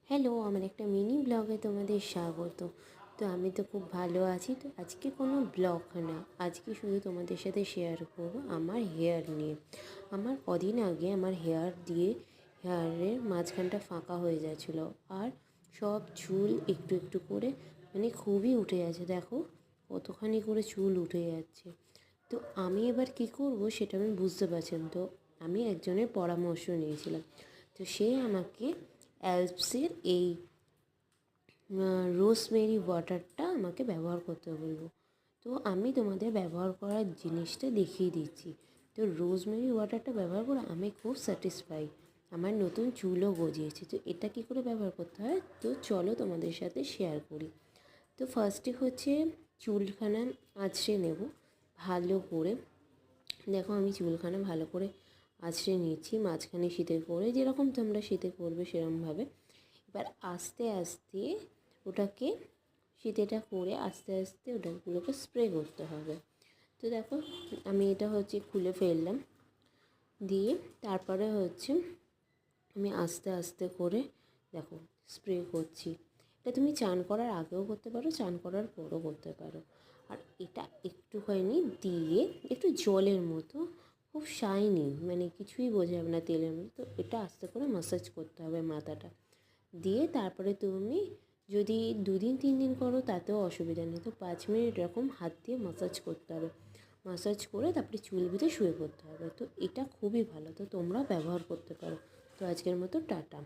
Hello, আমার একটা mini ব্লগে তোমাদের স্বাগত। তো আমি তো খুব ভালো আছি। তো আজকে কোনো ব্লগ না, আজকে শুধু তোমাদের সাথে শেয়ার করবো আমার হেয়ার নিয়ে। আমার কদিন আগে আমার হেয়ারের মাঝখানটা ফাঁকা হয়ে যাচ্ছিলো, আর সব চুল একটু একটু করে মানে খুবই উঠে যাচ্ছে। দেখো কতখানি করে চুল উঠে যাচ্ছে। তো আমি এবার কী করব সেটা আমি বুঝতে পারছি না। তো আমি একজনের পরামর্শ নিয়েছিলাম। তো সে আমাকে অ্যালপসের এই রোজমেরি ওয়াটারটা আমাকে ব্যবহার করতে বলবো। তো আমি তোমাদের ব্যবহার করার জিনিসটা দেখিয়ে দিচ্ছি। তো রোজমেরি ওয়াটারটা ব্যবহার করে আমি খুব স্যাটিসফাই। আমার নতুন চুলও গজিয়েছে। তো এটা কী করে ব্যবহার করতে হয়, তো চলো তোমাদের সাথে শেয়ার করি। তো ফার্স্টে হচ্ছে চুলখানা আঁচড়ে নেব ভালো করে। দেখো আমি চুলখানা ভালো করে আঁচড়ে নিচ্ছি, মাঝখানে শীতে করে, যেরকম তোমরা শীতে করবে সেরকমভাবে। এবার আস্তে আস্তে ওটাকে শীতেটা করে আস্তে আস্তে ওটাগুলোকে স্প্রে করতে হবে। তো দেখো আমি এটা হচ্ছে খুলে ফেললাম, দিয়ে তারপরে হচ্ছে আমি আস্তে আস্তে করে দেখো স্প্রে করছি। এটা তুমি চান করার আগেও করতে পারো, চান করার পরও করতে পারো। আর এটা একটুখানি দিয়ে একটু জলের মতো, খুব শাইনি, মানে কিছুই বোঝা যাবে না তেলের মতো। তো এটা আস্তে করে ম্যাসাজ করতে হবে মাথাটা দিয়ে। তারপরে তুমি যদি 2 দিন 3 দিন করো তাতেও অসুবিধা নেই। তো 5 মিনিট এরকম হাত দিয়ে ম্যাসাজ করতে হবে। ম্যাসাজ করে তারপরে চুল বেঁধে শুয়ে পড়তে হবে। তো এটা খুবই ভালো, তো তোমরাও ব্যবহার করতে পারো। তো আজকের মতো টাটা।